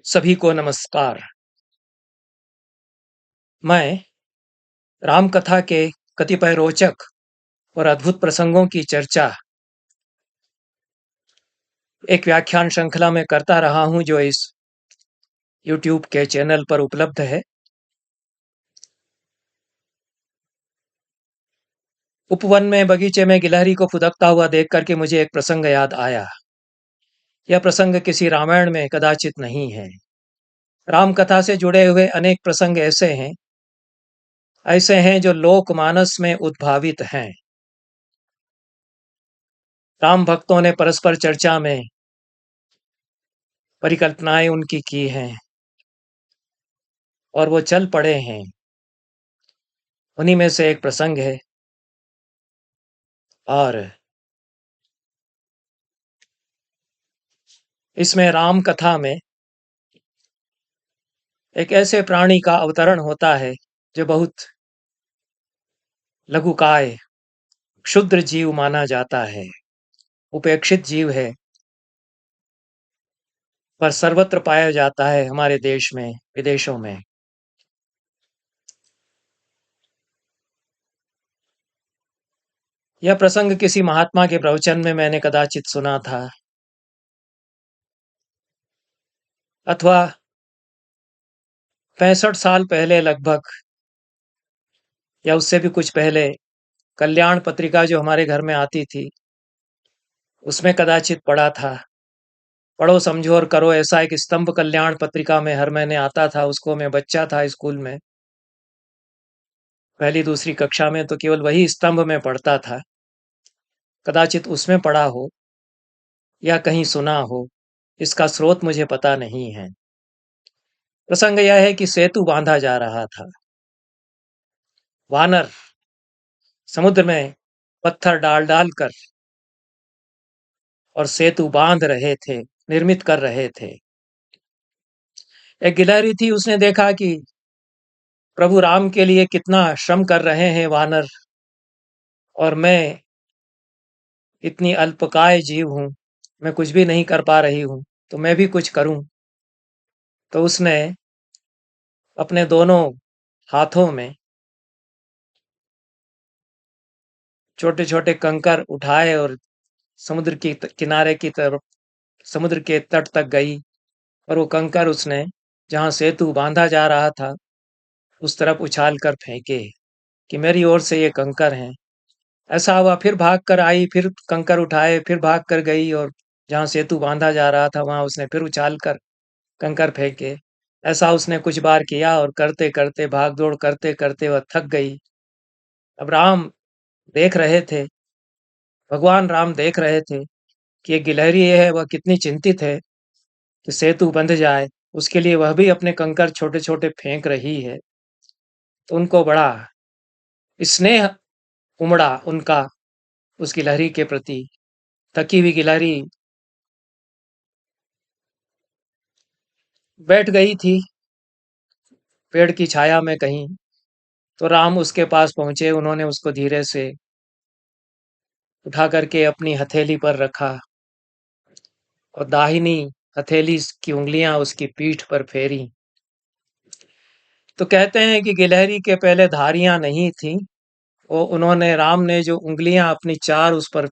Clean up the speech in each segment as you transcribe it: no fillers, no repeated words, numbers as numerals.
सभी को नमस्कार। मैं राम कथा के कतिपय रोचक और अद्भुत प्रसंगों की चर्चा एक व्याख्यान श्रृंखला में करता रहा हूं जो इस YouTube के चैनल पर उपलब्ध है। उपवन में बगीचे में गिलहरी को फुदकता हुआ देख करके मुझे एक प्रसंग याद आया। यह प्रसंग किसी रामायण में कदाचित नहीं है। राम कथा से जुड़े हुए अनेक प्रसंग ऐसे हैं जो लोकमानस में उद्भावित हैं। राम भक्तों ने परस्पर चर्चा में परिकल्पनाएं उनकी की हैं और वो चल पड़े हैं। उन्हीं में से एक प्रसंग है और इसमें राम कथा में एक ऐसे प्राणी का अवतरण होता है जो बहुत लघुकाय क्षुद्र जीव माना जाता है, उपेक्षित जीव है, पर सर्वत्र पाया जाता है हमारे देश में विदेशों में। यह प्रसंग किसी महात्मा के प्रवचन में मैंने कदाचित सुना था, अथवा 65 साल पहले लगभग, या उससे भी कुछ पहले, कल्याण पत्रिका जो हमारे घर में आती थी उसमें कदाचित पढ़ा था। पढ़ो समझो और करो ऐसा एक स्तंभ कल्याण पत्रिका में हर महीने आता था। उसको मैं बच्चा था स्कूल में, पहली दूसरी कक्षा में, तो केवल वही स्तंभ में पढ़ता था। कदाचित उसमें पढ़ा हो या कहीं सुना हो, इसका स्रोत मुझे पता नहीं है। प्रसंग यह है कि सेतु बांधा जा रहा था। वानर समुद्र में पत्थर डाल डाल कर और सेतु बांध रहे थे, निर्मित कर रहे थे। एक गिलहरी थी, उसने देखा कि प्रभु राम के लिए कितना श्रम कर रहे हैं वानर, और मैं इतनी अल्पकाय जीव हूं, मैं कुछ भी नहीं कर पा रही हूं, तो मैं भी कुछ करूं। तो उसने अपने दोनों हाथों में छोटे छोटे कंकर उठाए और समुद्र की किनारे की तरफ, समुद्र के तट तक गई, और वो कंकर उसने जहां सेतु बांधा जा रहा था उस तरफ उछाल कर फेंके कि मेरी ओर से ये कंकर हैं। ऐसा हुआ, फिर भाग कर आई, फिर कंकर उठाए, फिर भाग कर गई, और जहां सेतु बांधा जा रहा था वहां उसने फिर उछाल कर कंकर फेंके। ऐसा उसने कुछ बार किया, और करते करते, भाग दौड़ करते करते वह थक गई। अब राम देख रहे थे, भगवान राम देख रहे थे कि ये गिलहरी है, वह कितनी चिंतित है कि सेतु बंध जाए, उसके लिए वह भी अपने कंकर छोटे छोटे फेंक रही है। तो उनको बड़ा स्नेह उमड़ा उनका उस गिलहरी के प्रति। थकी हुई गिलहरी बैठ गई थी पेड़ की छाया में कहीं। तो राम उसके पास पहुंचे, उन्होंने उसको धीरे से उठा करके अपनी हथेली पर रखा और दाहिनी हथेली की उंगलियां उसकी पीठ पर फेरी। तो कहते हैं कि गिलहरी के पहले धारियां नहीं थी, वो उन्होंने, राम ने जो उंगलियां अपनी चार उस पर,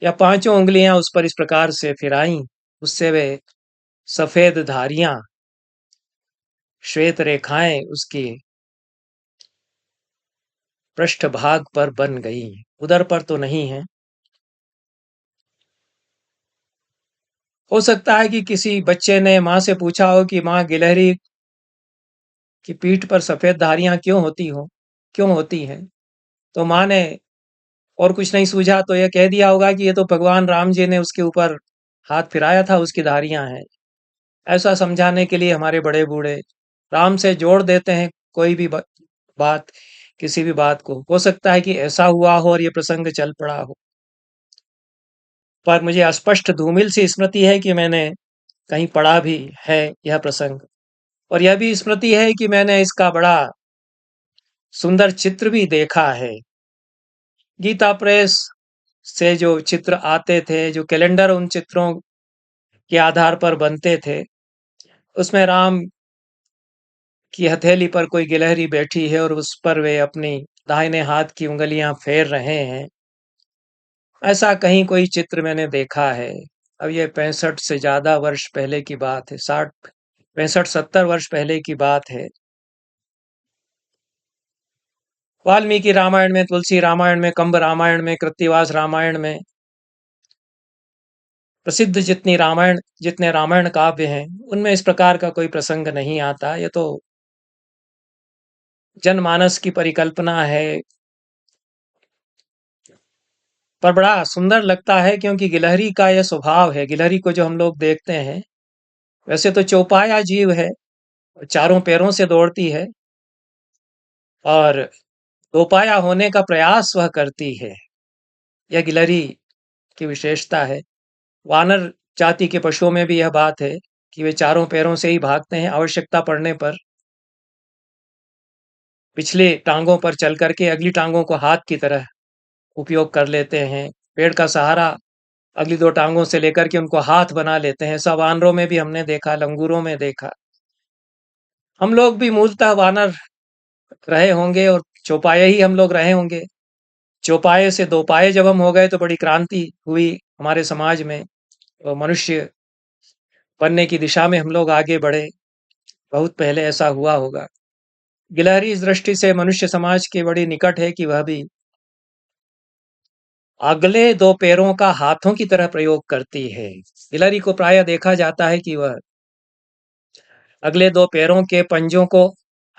या पांचों उंगलियां उस पर इस प्रकार से फिराई, उससे वे सफेद धारियां, श्वेत रेखाएं उसकी पृष्ठभाग पर बन गई। उदर पर तो नहीं है। हो सकता है कि किसी बच्चे ने माँ से पूछा हो कि माँ, गिलहरी की पीठ पर सफेद धारियां क्यों होती हैं। तो माँ ने और कुछ नहीं सूझा तो यह कह दिया होगा कि ये तो भगवान राम जी ने उसके ऊपर हाथ फिराया था, उसकी धारियां हैं। ऐसा समझाने के लिए हमारे बड़े बूढ़े राम से जोड़ देते हैं कोई भी बात, किसी भी बात को। हो सकता है कि ऐसा हुआ हो और ये प्रसंग चल पड़ा हो, पर मुझे स्पष्ट धूमिल सी स्मृति है कि मैंने कहीं पढ़ा भी है यह प्रसंग। और यह भी स्मृति है कि मैंने इसका बड़ा सुंदर चित्र भी देखा है। गीता प्रेस से जो चित्र आते थे, जो कैलेंडर उन चित्रों के आधार पर बनते थे, उसमें राम की हथेली पर कोई गिलहरी बैठी है और उस पर वे अपनी दाहिने हाथ की उँगलियाँ फेर रहे हैं। ऐसा कहीं कोई चित्र मैंने देखा है। अब ये 65 से ज़्यादा वर्ष पहले की बात है, 60 65-70 वर्ष पहले की बात है। वाल्मीकि रामायण में, तुलसी रामायण में, कंब रामायण में, कृत्तिवास रामायण में, प्रसिद्ध जितने रामायण काव्य हैं, उनमें इस प्रकार का कोई प्रसंग नहीं आता। ये तो जनमानस की परिकल्पना है। पर बड़ा सुंदर लगता है क्योंकि गिलहरी का यह स्वभाव है। गिलहरी को जो हम लोग देखते हैं, वैसे तो चौपाया जीव है, चारों पैरों से दौड़ती है और दोपाया होने का प्रयास वह करती है। यह गिलहरी की विशेषता है। वानर जाति के पशुओं में भी यह बात है कि वे चारों पैरों से ही भागते हैं। आवश्यकता पड़ने पर पिछले टांगों पर चल करके अगली टांगों को हाथ की तरह उपयोग कर लेते हैं। पेड़ का सहारा अगली दो टांगों से लेकर के उनको हाथ बना लेते हैं। ऐसा वानरों में भी हमने देखा, लंगूरों में देखा। हम लोग भी मूलतः वानर रहे होंगे और चौपाए ही हम लोग रहे होंगे। चौपाए से दो पाए जब हम हो गए तो बड़ी क्रांति हुई हमारे समाज में और मनुष्य बनने की दिशा में हम लोग आगे बढ़े। बहुत पहले ऐसा हुआ होगा। गिलहरी इस दृष्टि से मनुष्य समाज के बड़ी निकट है कि वह भी अगले दो पैरों का हाथों की तरह प्रयोग करती है। गिलहरी को प्रायः देखा जाता है कि वह अगले दो पैरों के पंजों को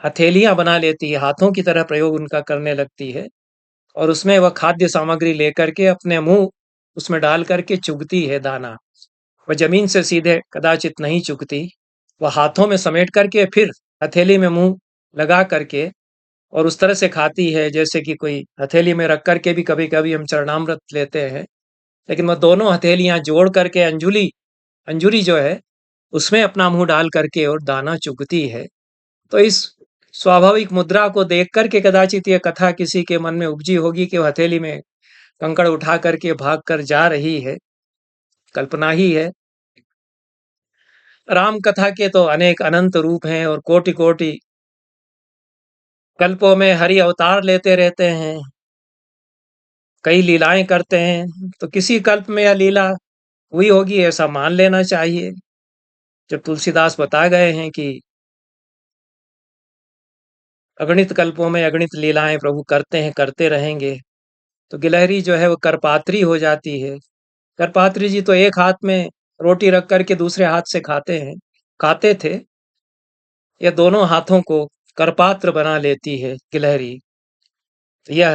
हथेलियां बना लेती है, हाथों की तरह प्रयोग उनका करने लगती है और उसमें वह खाद्य सामग्री लेकर के अपने मुंह उसमें डाल करके चुगती है दाना। वह जमीन से सीधे कदाचित नहीं चुगती, वह हाथों में समेट करके फिर हथेली में मुंह लगा करके और उस तरह से खाती है जैसे कि कोई हथेली में रख करके भी कभी कभी हम चरणामृत लेते हैं, लेकिन वह दोनों हथेलियां जोड़ करके अंजुरी जो है उसमें अपना मुंह डाल करके और दाना चुगती है। तो इस स्वाभाविक मुद्रा को देख करके कदाचित यह कथा किसी के मन में उपजी होगी कि वह हथेली में कंकड़ उठा करके भाग कर जा रही है। कल्पना ही है। राम कथा के तो अनेक अनंत रूप हैं और कोटि कोटि कल्पों में हरि अवतार लेते रहते हैं, कई लीलाएं करते हैं। तो किसी कल्प में यह लीला हुई होगी ऐसा मान लेना चाहिए। जब तुलसीदास बता गए हैं कि अगणित कल्पों में अगणित लीलाएं प्रभु करते हैं, करते रहेंगे, तो गिलहरी जो है वो करपात्री हो जाती है। करपात्री जी तो एक हाथ में रोटी रख करके दूसरे हाथ से खाते थे। यह दोनों हाथों को करपात्र बना लेती है गिलहरी। तो यह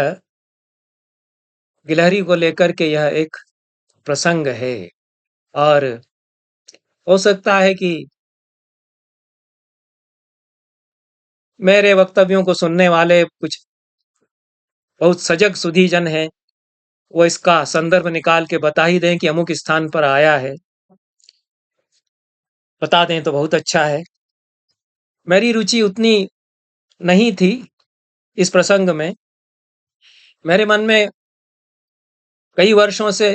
गिलहरी को लेकर के यह एक प्रसंग है और हो सकता है कि मेरे वक्तव्यों को सुनने वाले कुछ बहुत सजग सुधी जन हैं, वो इसका संदर्भ निकाल के बता ही दें कि अमुक स्थान पर आया है, बता दें तो बहुत अच्छा है। मेरी रुचि उतनी नहीं थी इस प्रसंग में। मेरे मन में कई वर्षों से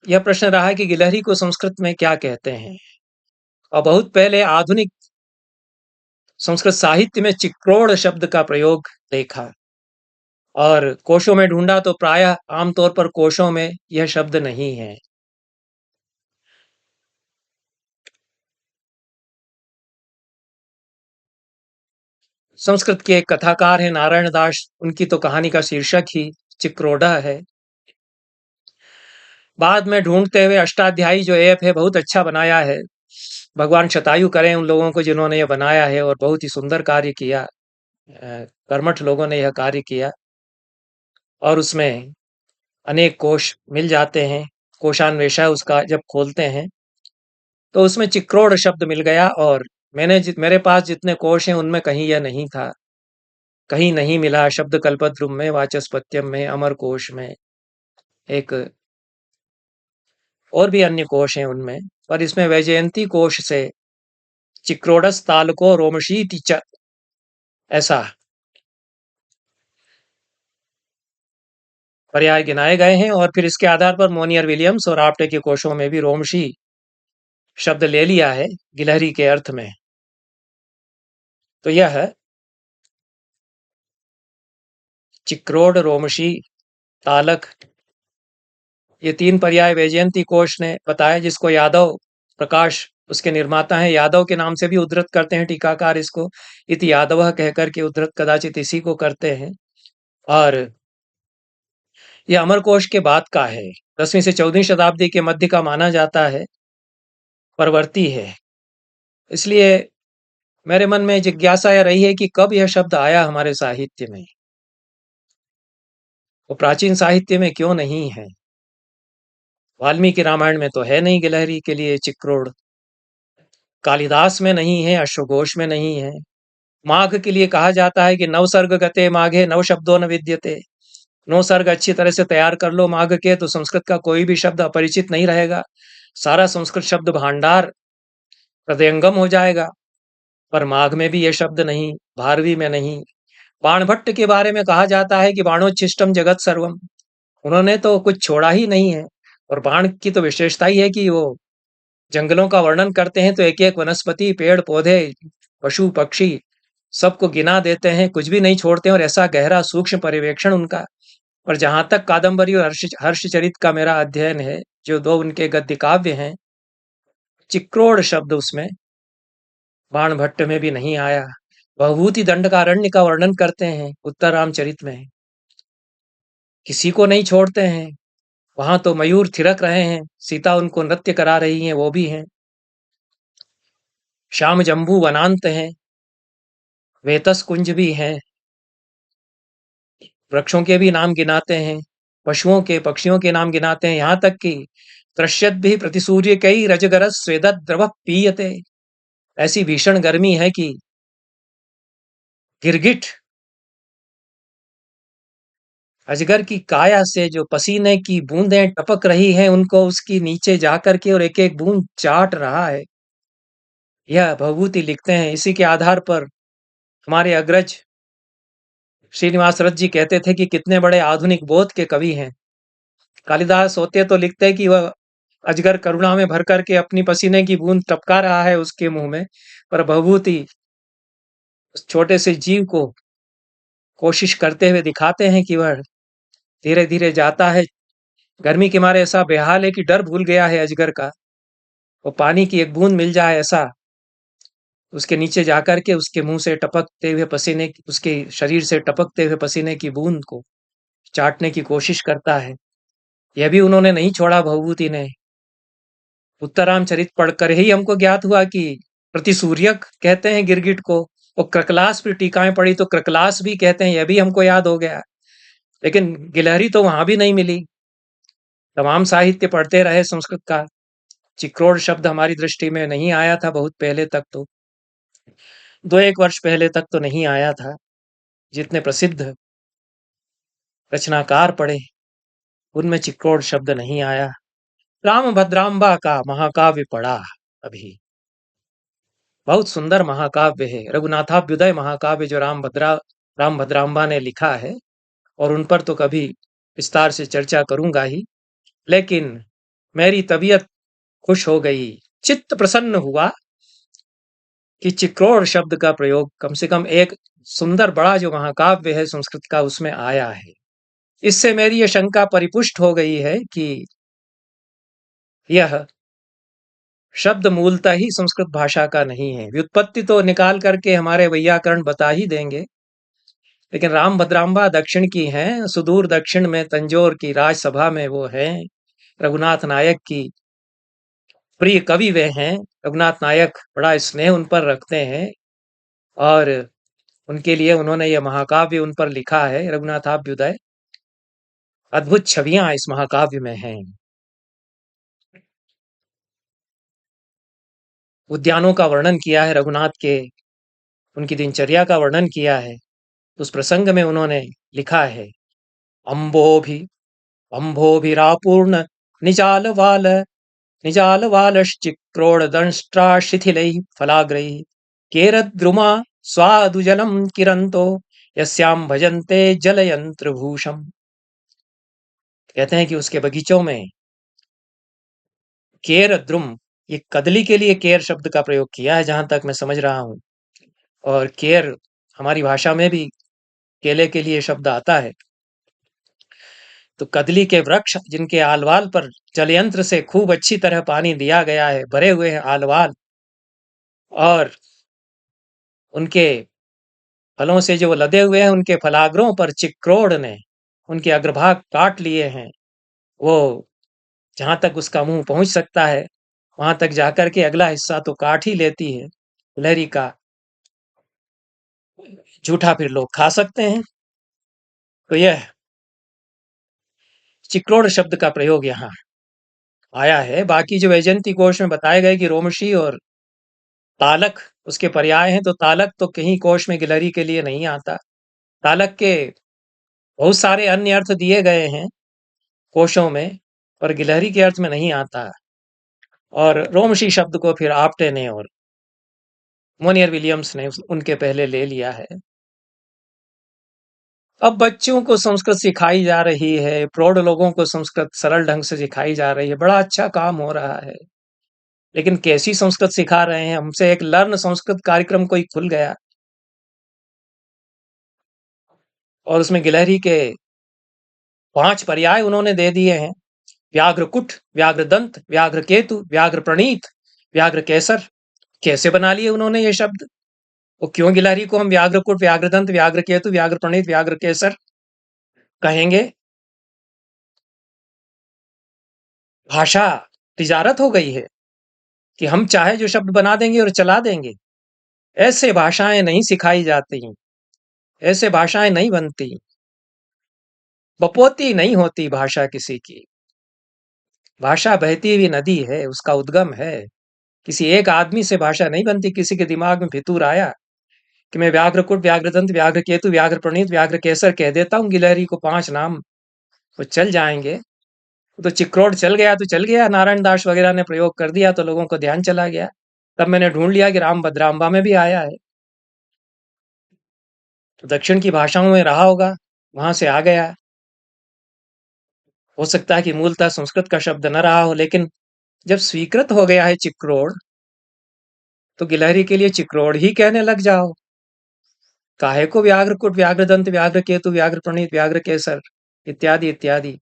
यह प्रश्न रहा कि गिलहरी को संस्कृत में क्या कहते हैं, और बहुत पहले आधुनिक संस्कृत साहित्य में चिक्रोड़ शब्द का प्रयोग देखा और कोशों में ढूंढा तो प्रायः आमतौर पर कोशों में यह शब्द नहीं है। संस्कृत के एक कथाकार हैं नारायण दास, उनकी तो कहानी का शीर्षक ही चिक्रोड़ा है। बाद में ढूंढते हुए अष्टाध्यायी जो ऐप है बहुत अच्छा बनाया है। भगवान शतायु करें उन लोगों को जिन्होंने यह बनाया है और बहुत ही सुंदर कार्य किया। कर्मठ लोगों ने यह कार्य किया और उसमें अनेक कोश मिल जाते हैं। कोशान्वेषा उसका जब खोलते हैं तो उसमें चिक्रोड़ शब्द मिल गया और मेरे पास जितने कोश हैं उनमें कहीं यह नहीं था, कहीं नहीं मिला। शब्द कल्पद्रुम में, वाचस्पत्यम में, अमर कोश में, एक और भी अन्य कोश हैं उनमें, पर इसमें वैजयंती कोश से चिक्रोडस तालको रोमशीति च ऐसा पर्याय गिनाए गए हैं और फिर इसके आधार पर मोनियर विलियम्स और आपटे के कोशों में भी रोमशी शब्द ले लिया है गिलहरी के अर्थ में। तो यह चिक्रोड, रोमशी, तालक, ये 3 पर्याय वैजयंती कोश ने बताया, जिसको यादव प्रकाश उसके निर्माता हैं। यादव के नाम से भी उद्धृत करते हैं टीकाकार इसको, इति यादव कहकर के उद्धृत कदाचित इसी को करते हैं। और यह अमरकोश के बाद का है, 10वीं से 14वीं शताब्दी के मध्य का माना जाता है, परवर्ती है। इसलिए मेरे मन में जिज्ञासा यह रही है कि कब यह शब्द आया हमारे साहित्य में, वो प्राचीन साहित्य में क्यों नहीं है। वाल्मीकि रामायण में तो है नहीं गिलहरी के लिए चिक्रोड, कालिदास में नहीं है, अश्वघोष में नहीं है। माघ के लिए कहा जाता है कि नव सर्ग गते माघे नव शब्दों न विद्यते। 9 सर्ग अच्छी तरह से तैयार कर लो माघ के, तो संस्कृत का कोई भी शब्द अपरिचित नहीं रहेगा, सारा संस्कृत शब्द भांडार हृदयंगम हो जाएगा। पर माघ में भी ये शब्द नहीं, भारवी में नहीं। बाणभट्ट के बारे में कहा जाता है कि बाणोच्छिष्टम जगत सर्वम, उन्होंने तो कुछ छोड़ा ही नहीं है। और बाण की तो विशेषता ही है कि वो जंगलों का वर्णन करते हैं तो एक एक वनस्पति, पेड़ पौधे, पशु पक्षी सबको गिना देते हैं, कुछ भी नहीं छोड़ते हैं। और ऐसा गहरा सूक्ष्म पर्यवेक्षण उनका। और जहां तक कादंबरी और हर्षचरित का मेरा अध्ययन है, जो 2 उनके गद्य काव्य हैं, चिक्रोड़ शब्द उसमें बाणभट्ट में भी नहीं आया। भवभूति दंडकारण्य का वर्णन करते हैं उत्तर रामचरित में, किसी को नहीं छोड़ते हैं। वहां तो मयूर थिरक रहे हैं, सीता उनको नृत्य करा रही हैं, वो भी हैं। श्याम जम्बू वनांत हैं, वेतस कुंज भी हैं, वृक्षों के भी नाम गिनाते हैं, पशुओं के पक्षियों के नाम गिनाते हैं, यहाँ तक कि त्रश्यत भी प्रतिसूर्य कई रजगरस स्वेदत द्रव पीयते। ऐसी भीषण गर्मी है कि गिरगिट अजगर की काया से जो पसीने की बूंदें टपक रही हैं, उनको उसकी नीचे जाकर के और एक एक बूंद चाट रहा है। यह भवभूति लिखते हैं। इसी के आधार पर हमारे अग्रज श्रीनिवास रथ जी कहते थे कि कितने बड़े आधुनिक बोध के कवि हैं। कालिदास होते तो लिखते कि वह अजगर करुणा में भर करके अपनी पसीने की बूंद टपका रहा है उसके मुंह में, पर भवभूति उस छोटे से जीव को कोशिश करते हुए दिखाते हैं कि वह धीरे धीरे जाता है। गर्मी के मारे ऐसा बेहाल है कि डर भूल गया है अजगर का। वो पानी की एक बूंद मिल जाए ऐसा, उसके नीचे जाकर के उसके मुंह से टपकते हुए पसीने, उसके शरीर से टपकते हुए पसीने की बूंद को चाटने की कोशिश करता है। यह भी उन्होंने नहीं छोड़ा भवभूति ने। उत्तरामचरित पढ़कर ही हमको ज्ञात हुआ कि प्रतिसूर्यक कहते हैं गिरगिट को, और क्रकलास पर टीकाएं पढ़ी तो क्रकलास भी कहते हैं, यह भी हमको याद हो गया। लेकिन गिलहरी तो वहां भी नहीं मिली। तमाम साहित्य पढ़ते रहे संस्कृत का, चिक्रोड़ शब्द हमारी दृष्टि में नहीं आया था। बहुत पहले तक तो 2-1 वर्ष पहले तक तो नहीं आया था। जितने प्रसिद्ध रचनाकार पढ़े उनमें चिक्रोड़ शब्द नहीं आया। राम भद्राम्बा का महाकाव्य पढ़ा अभी, बहुत सुंदर महाकाव्य है, रघुनाथाभ्युदय महाकाव्य जो राम भद्राम्बा ने लिखा है। और उन पर तो कभी विस्तार से चर्चा करूंगा ही। लेकिन मेरी तबीयत खुश हो गई, चित्त प्रसन्न हुआ कि चिक्रोड़ शब्द का प्रयोग कम से कम एक सुंदर बड़ा जो महाकाव्य है संस्कृत का उसमें आया है। इससे मेरी यह शंका परिपुष्ट हो गई है कि यह शब्द मूलतः ही संस्कृत भाषा का नहीं है। व्युत्पत्ति तो निकाल करके हमारे वैयाकरण बता ही देंगे, लेकिन राम भद्राम्बा दक्षिण की हैं, सुदूर दक्षिण में तंजौर की राजसभा में वो हैं। रघुनाथ नायक की प्रिय कवि वे हैं। रघुनाथ नायक बड़ा स्नेह उन पर रखते हैं और उनके लिए उन्होंने यह महाकाव्य उन पर लिखा है, रघुनाथाभ्युदय। अद्भुत छवियां इस महाकाव्य में हैं। उद्यानों का वर्णन किया है रघुनाथ के, उनकी दिनचर्या का वर्णन किया है। उस प्रसंग में उन्होंने लिखा है, अम्बोभि अम्भोभिरापूर्ण निजाल वाल निजाल वालश्चिक्रोड़ दंष्ट्रा शिथिलैः फलाग्रैः केरद्रुमा स्वादुजलम किरंतो यस्याम भजन्ते जलयंत्र भूषम। कहते हैं कि उसके बगीचों में केर द्रुम, ये कदली के लिए केर शब्द का प्रयोग किया है जहां तक मैं समझ रहा हूं। और केर हमारी भाषा में भी केले के लिए शब्द आता है। तो कदली के वृक्ष जिनके आलवाल पर जलयंत्र से खूब अच्छी तरह पानी दिया गया है, भरे हुए हैं आलवाल, और उनके फलों से जो लदे हुए हैं, उनके फलाग्रों पर चिक्रोड़ ने उनके अग्रभाग काट लिए हैं। वो जहां तक उसका मुंह पहुंच सकता है वहां तक जाकर के अगला हिस्सा तो काट ही लेती है। गिलहरी का जूठा फिर लोग खा सकते हैं। तो यह चिक्रोड़ शब्द का प्रयोग यहाँ आया है। बाकी जो वैजयंती कोश में बताए गए कि रोमशी और तालक उसके पर्याय हैं, तो तालक तो कहीं कोश में गिलहरी के लिए नहीं आता। तालक के बहुत सारे अन्य अर्थ दिए गए हैं कोशों में, पर गिलहरी के अर्थ में नहीं आता। और रोमशी शब्द को फिर आप्टे ने और मोनियर विलियम्स ने उनके पहले ले लिया है। अब बच्चों को संस्कृत सिखाई जा रही है, प्रौढ़ लोगों को संस्कृत सरल ढंग से सिखाई जा रही है, बड़ा अच्छा काम हो रहा है। लेकिन कैसी संस्कृत सिखा रहे हैं? हमसे एक लर्न संस्कृत कार्यक्रम कोई खुल गया और उसमें गिलहरी के 5 पर्याय उन्होंने दे दिए हैं। व्याघ्रकुट, व्याघ्रदंत, व्याघ्रकेतु, व्याघ्र प्रणीत, व्याघ्र केसर। कैसे बना लिए उन्होंने ये शब्द? वो क्यों गिलहरी को हम व्याघ्रकुट, व्याघ्रदंत, व्याघ्रकेतु, व्याघ्र प्रणीत, व्याघ्र केसर कहेंगे? भाषा तिजारत हो गई है कि हम चाहे जो शब्द बना देंगे और चला देंगे। ऐसे भाषाएं नहीं सिखाई जाती, ऐसे भाषाएं नहीं बनती, बपोती नहीं होती भाषा किसी की। भाषा बहती हुई नदी है, उसका उद्गम है। किसी एक आदमी से भाषा नहीं बनती। किसी के दिमाग में फितूर आया कि मैं व्याघ्रकुट, व्याघ्रदंत, व्याघ्रकेतु, व्याघ्र प्रणीत, व्याघ्र केसर कह देता हूँ गिलहरी को 5 नाम, वो चल जाएंगे। तो चिक्रोड चल गया तो चल गया, नारायण दास वगैरह ने प्रयोग कर दिया तो लोगों को ध्यान चला गया। तब मैंने ढूंढ लिया कि राम भद्राम्बा में भी आया है, तो दक्षिण की भाषाओं में रहा होगा, वहां से आ गया। हो सकता है कि मूलतः संस्कृत का शब्द न रहा हो, लेकिन जब स्वीकृत हो गया है चिक्रोड, तो गिलहरी के लिए चिक्रोड ही कहने लग जाओ। काहे को व्याघ्रकुट, व्याघ्रदंत, व्याघ्रकेतु, व्याघ्र प्रणीत, व्याघ्र केसर इत्यादि इत्यादि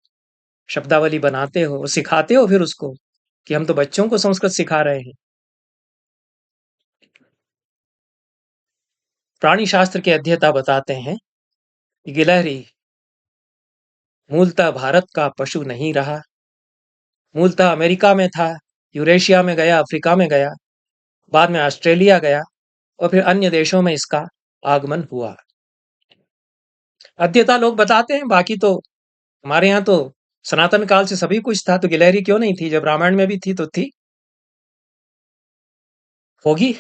शब्दावली बनाते हो, सिखाते हो फिर उसको कि हम तो बच्चों को संस्कृत सिखा रहे हैं। प्राणी शास्त्र के अध्येता बताते हैं कि गिलहरी मूलतः भारत का पशु नहीं रहा, मूलतः अमेरिका में था, यूरेशिया में गया, अफ्रीका में गया, बाद में ऑस्ट्रेलिया गया और फिर अन्य देशों में इसका आगमन हुआ। अध्येता लोग बताते हैं, बाकी तो हमारे यहाँ तो सनातन काल से सभी कुछ था, तो गिलहरी क्यों नहीं थी? जब रामायण में भी थी तो थी, होगी।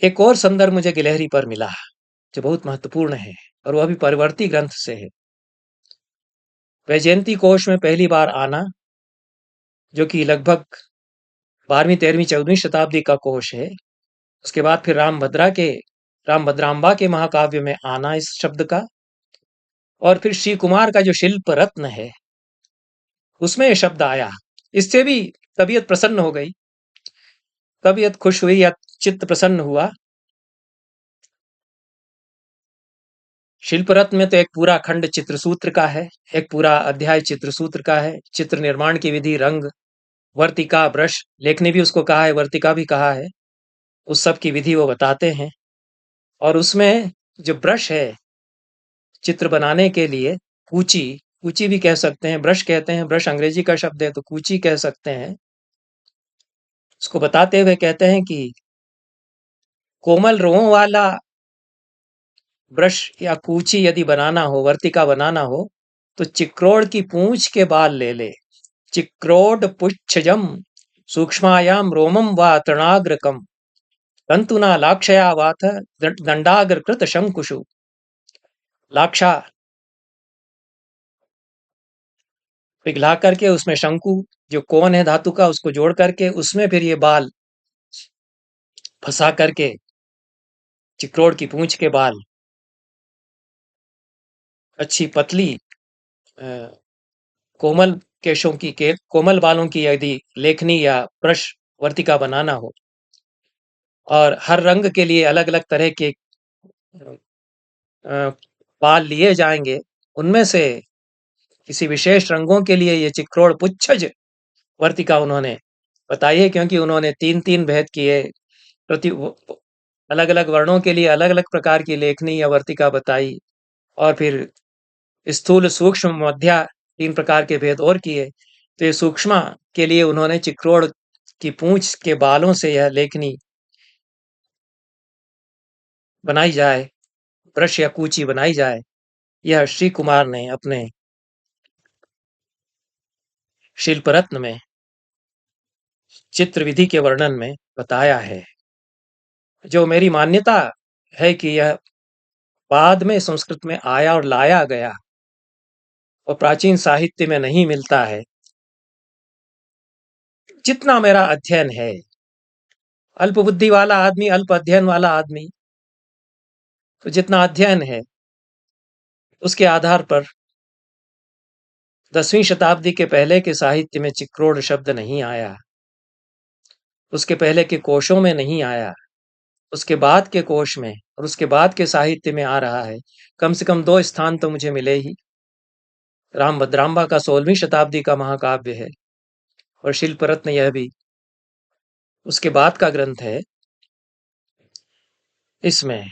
एक और संदर्भ मुझे गिलहरी पर मिला जो बहुत महत्वपूर्ण है, और वह भी परिवर्ती ग्रंथ से है। वैजयंती कोश में पहली बार आना, जो कि लगभग 12वीं 13वीं 14वीं शताब्दी का कोश है। उसके बाद फिर राम भद्राम्बा के महाकाव्य में आना इस शब्द का, और फिर श्री कुमार का जो शिल्प रत्न है उसमें यह शब्द आया। इससे भी तबीयत प्रसन्न हो गई, तबीयत खुश हुई या चित्त प्रसन्न हुआ। शिल्प रत्न में तो एक पूरा खंड चित्रसूत्र का है, एक पूरा अध्याय चित्रसूत्र का है। चित्र निर्माण की विधि, रंग, वर्तिका, ब्रश, लेखनी भी उसको कहा है, वर्तिका भी कहा है, उस सब की विधि वो बताते हैं। और उसमें जो ब्रश है चित्र बनाने के लिए, कूची, कूची भी कह सकते हैं, ब्रश कहते हैं, ब्रश अंग्रेजी का शब्द है तो कूची कह सकते हैं। उसको बताते हुए कहते हैं कि कोमल रोओं वाला ब्रश या कूची यदि बनाना हो, वर्तिका बनाना हो, तो चिक्रोड की पूंछ के बाल ले ले। चिक्रोड पुच्छजम सूक्ष्मायाम रोमम वा तृणाग्रकम तंतुना लाक्षया वाथ दंडाग्रकृत शंकुशु। लाक्षा पिघला करके उसमें शंकु जो कोन है धातु का उसको जोड़ करके उसमें फिर ये बाल फंसा करके, चिक्रोड की पूंछ के बाल, अच्छी पतली कोमल केशों की, के कोमल बालों की यदि लेखनी या ब्रश वर्तिका बनाना हो और हर रंग के लिए अलग-अलग तरह के अ, पाल लिए जाएँगे। उनमें से किसी विशेष रंगों के लिए ये चिक्करोड़ पुच्छज वर्तिका उन्होंने बताई है, क्योंकि उन्होंने 3-3 भेद किए। प्रति वो अलग-अलग वर्णों के लिए अलग-अलग प्रकार की लेखनी या वर्तिका बताई, और फिर स्थूल, सूक्ष्म, मध्या 3 प्रकार के भेद और किए। तो ये सूक्ष्म के लिए उन्होंने चिक्करोड़ की पूँछ के बालों से यह लेखनी बनाई जाए, ब्रश या कूची बनाई जाए, यह श्री कुमार ने अपने शिल्प रत्न में चित्र विधि के वर्णन में बताया है। जो मेरी मान्यता है कि यह बाद में संस्कृत में आया और लाया गया और प्राचीन साहित्य में नहीं मिलता है। जितना मेरा अध्ययन है, अल्प बुद्धि वाला आदमी, अल्प अध्ययन वाला आदमी, तो जितना अध्ययन है उसके आधार पर 10वीं शताब्दी के पहले के साहित्य में चिक्करोड़ शब्द नहीं आया, उसके पहले के कोशों में नहीं आया, उसके बाद के कोश में और उसके बाद के साहित्य में आ रहा है। कम से कम 2 स्थान तो मुझे मिले ही। रामभद्रांबा का 16वीं शताब्दी का महाकाव्य है, और शिल्प रत्न यह भी उसके बाद का ग्रंथ है। इसमें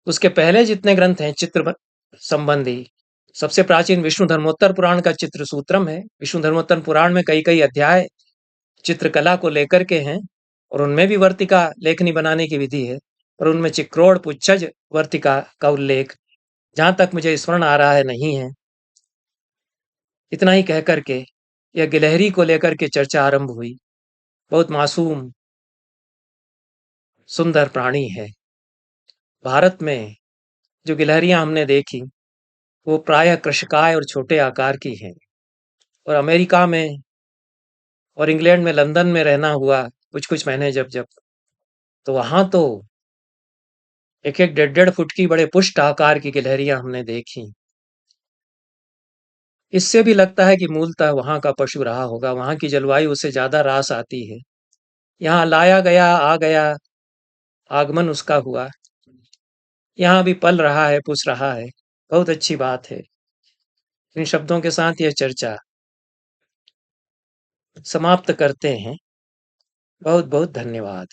उसके पहले जितने ग्रंथ हैं चित्र संबंधी, सबसे प्राचीन विष्णु धर्मोत्तर पुराण का चित्र सूत्रम है। विष्णु धर्मोत्तर पुराण में कई कई अध्याय चित्रकला को लेकर के हैं, और उनमें भी वर्तिका लेखनी बनाने की विधि है, और उनमें चिक्करोड़ पुच्छज वर्तिका का उल्लेख जहां तक मुझे स्मरण आ रहा है नहीं है। इतना ही कह करके यह गिलहरी को लेकर के चर्चा आरंभ हुई। बहुत मासूम सुंदर प्राणी है। भारत में जो गिलहरियां हमने देखी वो प्रायः कृशकाय और छोटे आकार की हैं, और अमेरिका में और इंग्लैंड में, लंदन में रहना हुआ कुछ कुछ महीने जब जब, तो वहां तो एक एक 1.5 फुट की बड़े पुष्ट आकार की गिलहरियां हमने देखी। इससे भी लगता है कि मूलतः वहां का पशु रहा होगा, वहां की जलवायु उससे ज्यादा रास आती है। यहाँ लाया गया, आ गया, आगमन उसका हुआ, यहाँ भी पल रहा है, पुस रहा है। बहुत अच्छी बात है। इन शब्दों के साथ यह चर्चा समाप्त करते हैं। बहुत बहुत धन्यवाद।